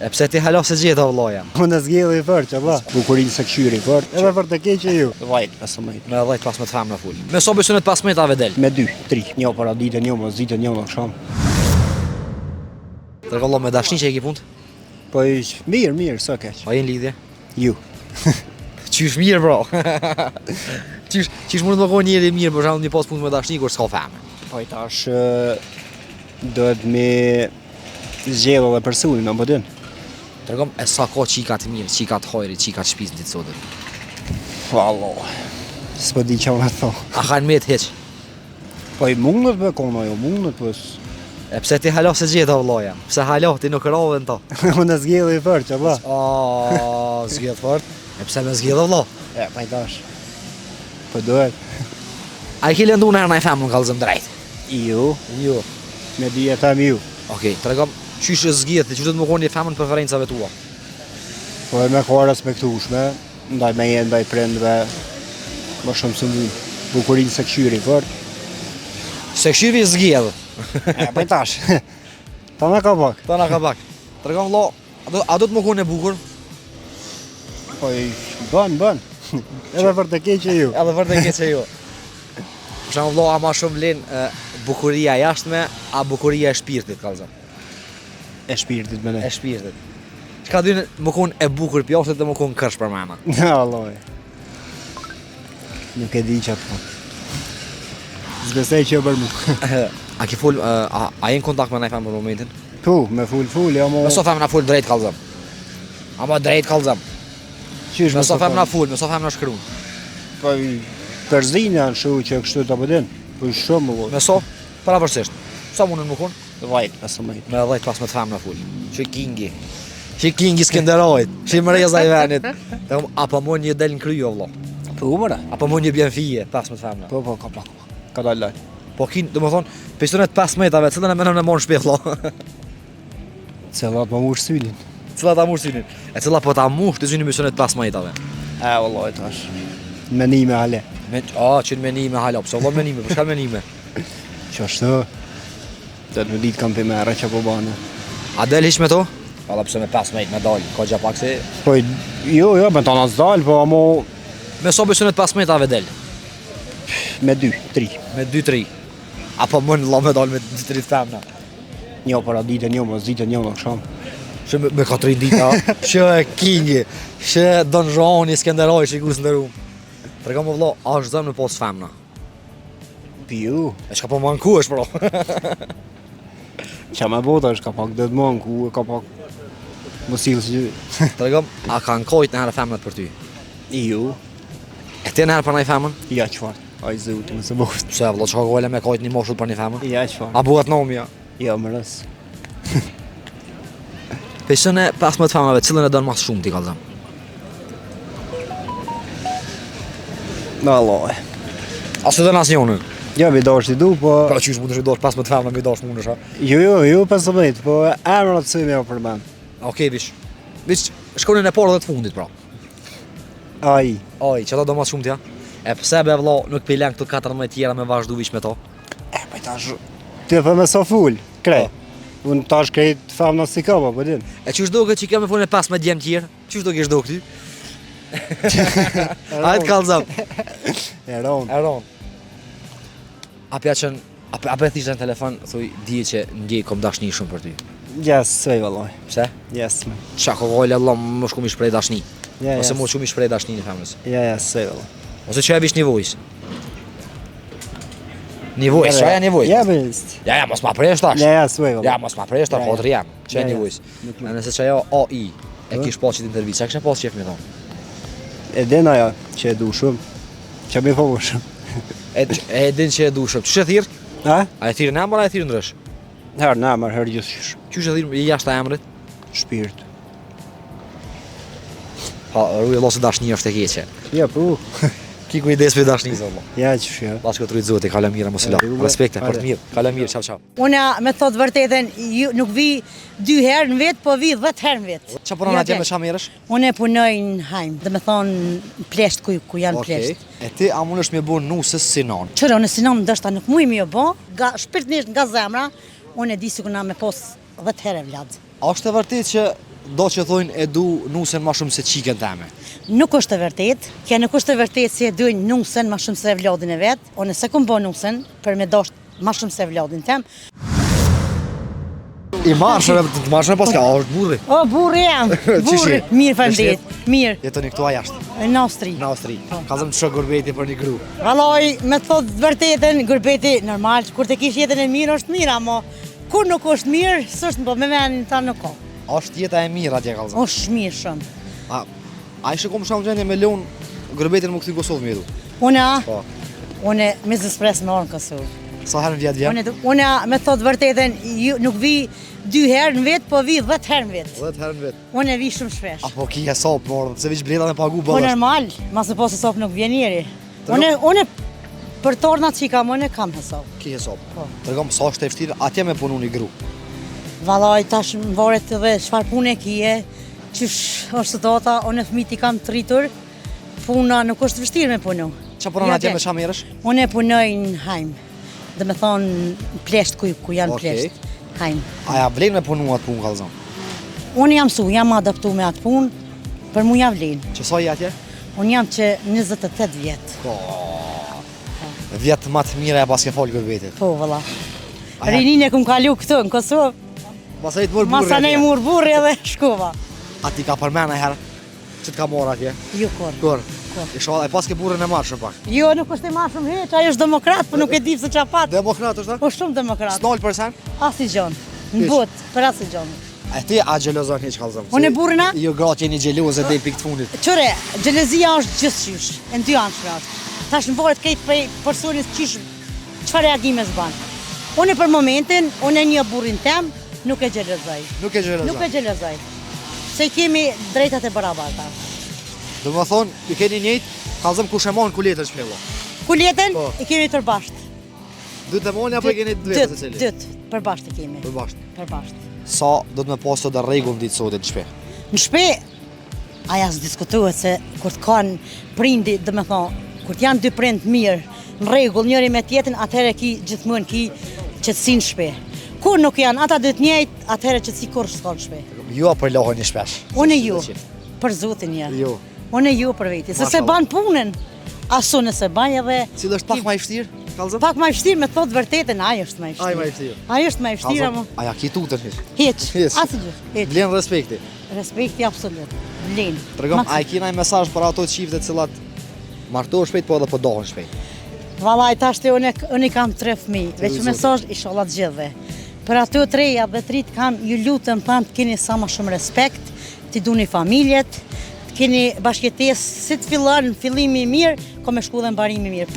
E pse ti hala se gjeta vëllaja? Unë zgjedh i fort, valla. Bukurinë se këshyri fort. Edhe për të keqë ju. Vajt 15. Me 10-15 femra full. Me so besonet 15 del. Me 2, 3. Një para ditën, një mos ditën, një në akşam. Tërgallo me dashni që e ki punt? Po mirë, sa keq. A jenë lidhje? Ju. Qysh mirë bro. Qysh mund të më kohë njëri mirë për shembull një pas punë me dashni kur s'ka femër. Po i tash duhet me zgjedhë edhe personin, apo din. Tregom e sa ka çika të mirë, çika të hojrit, çika të shtëpisë ditë sotën. Allah. S'po di çfarë më thon. A kanë me të hiç? Po i mundet me kono, jo mundet po. E pse ti hala se gjeta vëllaja? Pse hala ti nuk rave to? Unë zgjedh i fort, valla. Zgjedh fort. E pse me zgjedh vëlla? Ja, po i tash. Po duhet. A i ke lëndu në herë në i femën kallëzëm drejt? Ju. Me dhije them ju. Okej, tregom qysh e zgjedh, që do të më koni femën preferencave tua? Po e me ka respektueshme, ndaj meje, ndaj prindve, më shumë se bukurinë se këshyri fort. Se këshyri zgjedh. Po i tash. Ta na ka bak. Ta na ka bak. Tregom vëlla, a do të më koni e bukur? Po i bën. Edhe për të keqë ju. Edhe për të keqë ju. Për shembull vëlla, a ma shumë vlen bukuria jashtme a bukuria e shpirtit kallëzëm? E shpirtit me ne. E shpirtit. Çka dynë më kon e bukur pjoftet dhe më kon kërsh për mama. Allah. Nuk e di çfarë po. Zbesoj që bër mu. A ke fol a je në kontakt me ndaj femër në momentin? Po, me ful, ja mo. Me so femra fol drejt kallëzëm. Ama drejt kallëzëm. Qysh Me so femra fol, me so femra shkruan. Po Përzina në shu që kështu të përdin. Po shumë më me so? Pavarësisht. Sa mundën më kon? Vajt 15. Me 10-15 femra fol. Që kingi. Që kingi Skenderajit. Që mreza i venit. Apo më një del në kryo vëlla. Po umëra. Apo më një bjen fije 15 femra. Po ka pak. Ka dalë. Po kin, domethon, pistonet 15-ave, cilën e mënon e mon shpejt vëlla. Cilat më mush synin. Cilat ta mush synin. E cilla po ta mush të zyni pistonet 15-ave. Vallahi tash. Menime hale. Që menime hala, pse vëlla menime, për çka menime? Qashtu. Do të më ditë kam për merë që po bane. A del hiç me to? Valla pse me 15 me dal, ka gja pak se... Po jo, me ta nas dal, po amo... Me so pistonet 15-ave del? Me 2, 3. Me 2-3. Apo më në la me dal me 2-3 femna? Një para ditën, një mos ditën, një në akşam. Që me 4 dita, që e kingi, që Don Juani Skenderaj që i kusë ndërum. Tregom vëlla, a është zëmë në pos femna? Piu. E që ka po manku është bro. Qa me bota është ka pak dhe të manku, ka pak... Më silë që... Tregom, a ka në kojt në herë femnat për ty? Ju. E ti në herë për nëj femën? Ja qëfar. Aj zëuti më se boftë. Pse vëlla, që ka gojle me kojt një moshull për një femën? Ja qëfar. A buhet nomi ja? Ja më rës. Pesën e 15 femave, cilën e donë mas shumë ti kallëzëm? Allah. A së dënë asnjonën? Ja, mi dash t'i du, po... Pra qysh mund të shidosh 15 femna, mi dash mund është, ha? Jo, 15, po emrat së me o përmen. Okej, vish, shkonin e parë dhe të fundit, pra. Ai. Që ta do mas shumë t'ja? E pse be vëlla nuk pilen këtu 14 tjera me vazhdu vish me to? Po i tash... Ti për me so full, krej. Unë tash krejt femna si ka, po din. E qysh do këtë që kemë full e 15 djemë tjerë? Qysh do kesh do këty? Hajtë kallëzëm. Eron. A pe thishtë në telefon, thuj, dije që ndjej kom dashni shumë për ty. Yes, svej vallaj. Pse? Yes, me. Qa ko gojle Allah më shku mi shprej dashni. Ja, Ose yes. më shku mi shprej dashni në femnës. Ja, svej vallaj. Ose që e vish nivojës. Nivojës, që aja nivojës? Ja, bëst. Ja, mos ma presh tash. Ja, svej vallaj. Ja, mos ma presh tash, hotër jam. Që e nivojës. Nëse që ajo AI e kish pa qitë intervjit, që e kështë pas qef me thonë? E din aja që e du shumë. Që mi po shumë. E din që e du shumë. Që e thirë? Ha? A e thirë në emër, a e thirë ndrysh? Herë në emër, herë gjithë Qysh e thirë i jashtë e emrit? shpirt. Pa, rruje losë dashni është e keqe. Ja, po. Ki kujdes për dashni, zë Allah. Ja, që shja. Bashkë të rujtë zote, kala mira, mos la. Respekte, për të mirë. Kala mirë, qau. Unë me thot vërtetën, nuk vi 2 herë në vetë, po vi 10 herë në vetë. Qa punon atje me qa merësh? Unë punoj në hajmë, dhe me thonë plesht ku janë plesht. E ti a mund është me bo nusës sinon? Qëra, unë sinon ndështë nuk mujë mi jo bo, shpirtnisht nga zemra, unë e di si kuna me pos 10 herë vladë. A është e vërtet që do që thojnë e du nusen ma shumë se qiken teme. Nuk është e vërtet, kjo nuk është e vërtet se e dujnë nusen ma shumë se vlodin e vetë, unë se kum bo nusen për me dosht ma shumë se vlodin tem. I marshme paska, a është burri? O, burri jam, burri, mirë faleminderit, mirë, Jetoni këtu a jashtë, në Austri. në Austri. Ka zëmë të shë gurbeti për një gru. Vallaj, me të thotë vërtetën, gurbeti normal, kur të kish jetën e mirë është mirë, amo kur nuk është mirë, s'është po me menin ta nuk ka. Është jeta e mirë atje ka zëmë. Është mirë shumë. A i shë kom shumë gjendje me leon gurbetin më këthy Kosovë me jedu. Une, Po. une me zëspres me orën Kosovë. Sa herën vjetë vjen? Une me të thotë vërtetën, nuk vi 2 herë në vetë, po vi 10 herë në vetë. 10 herën vetë. Une vi shumë shpesh. Apo ki e sopë, morë, se vish bleta me pagu Po bëllë. normal, masë po se sopë nuk vjen njeri. Une për tornat që i kam, une kam hesopë. Ki e sopë. Po. Tërgom, sa është e vështirë atje me punu një gru. Valaj, tash më varet edhe çfarë pune kije, qysh është dota, unë fëmijët i kam të rritur, puna nuk është vështirë me punu. Qa punon atje me qa merësh? Unë punoj në hajm, dhe me thonë në plesht ku janë Okej. plesht, hajm. Aja vlen me punu atë punë, kalzon. Unë jam jam adaptu me atë punë, për mu jam vlen. Që sa i atje? Unë jam që 28 vjetë, Po. Vjetë ma të mire e pas ke folë gurbetit. po vëlla. Aja- Rinin e kum kalu këtu në Kosovë, Masa i të mërë burri masa ne atje. mur burri edhe shkova. A ti ka përmena herë që të ka morë atje? Jo kur. Kur? Kur. I shoha, e pas ke burrin e marrë shumë pak. Jo, nuk është e ma shumë heq, ajo është demokrat, po nuk e di se qa pat. Demokrat është ta? Po shumë demokrat. Snol për sen? Asi gjon, në Hiç. botë, për asi gjon. E ti a gjelozon hiç kalzon? Unë e burrina? Jo gratë jeni gjeloze dhe i pikë të fundit. Qëre, gjelezia është gjithçysh, e në dy anshme është. Tash në varet këtë prej personit çfarë reagime s'ban. Unë për momentin, unë e një burrin tem, nuk e gjelezoj. Nuk e gjelozon. Nuk e gjelezoj. Se kemi drejtat e barabarta. Do më thonë, i keni njëjtë, kalzëm ku shemon ku letër shpjello. Kuletën Po. i kemi përbasht. Dy të moni apo i keni dy vetës e cili? Dyt, përbasht i kemi. Përbasht. Përbasht. Sa do të me posto dhe regull ditë sotit në shpe? Në shpe, aja s'diskutohet se kur të kanë prindi, dhe me thonë, kur të janë dy prind mirë, në rregull njëri me tjetrin, atëherë ki gjithmonë ki qetësi në shpe. Kur nuk janë ata dy të njëjtë, atëherë qetësi kur s'ka në shpe. Jo për lohën një shpesh. Unë ju, për zotin ja. Jo. Unë ju për veti, se se Mashallah. ban punën, asu nëse ban edhe Cilë është pak ma i vështirë, kalzëm? pak më e vështirë me thotë vërtetën, ajo është më e Ai ma i vështirë. vështirë. Ajo është më e vështirë, Kalzëm, mo. aja ki tutën hiç. Hiç, Hiç. asgjë, hiç. Vlen respekti. Respekti absolut. Vlen. Tregom, a i kina një mesazh për ato çifte të cilat martohen shpejt po edhe po dohen shpejt. Vallaj, tash te unë i kam 3 fëmijë, veç Zotit. mesazh inshallah të gjithëve. Për ato 3 dhe 3 kam, ju lutem tham të keni sa më shumë respekt, të duni familjet, të keni bashkëtesë si të fillon fillimi i mirë, ko me shku dhe mbarimi i mirë.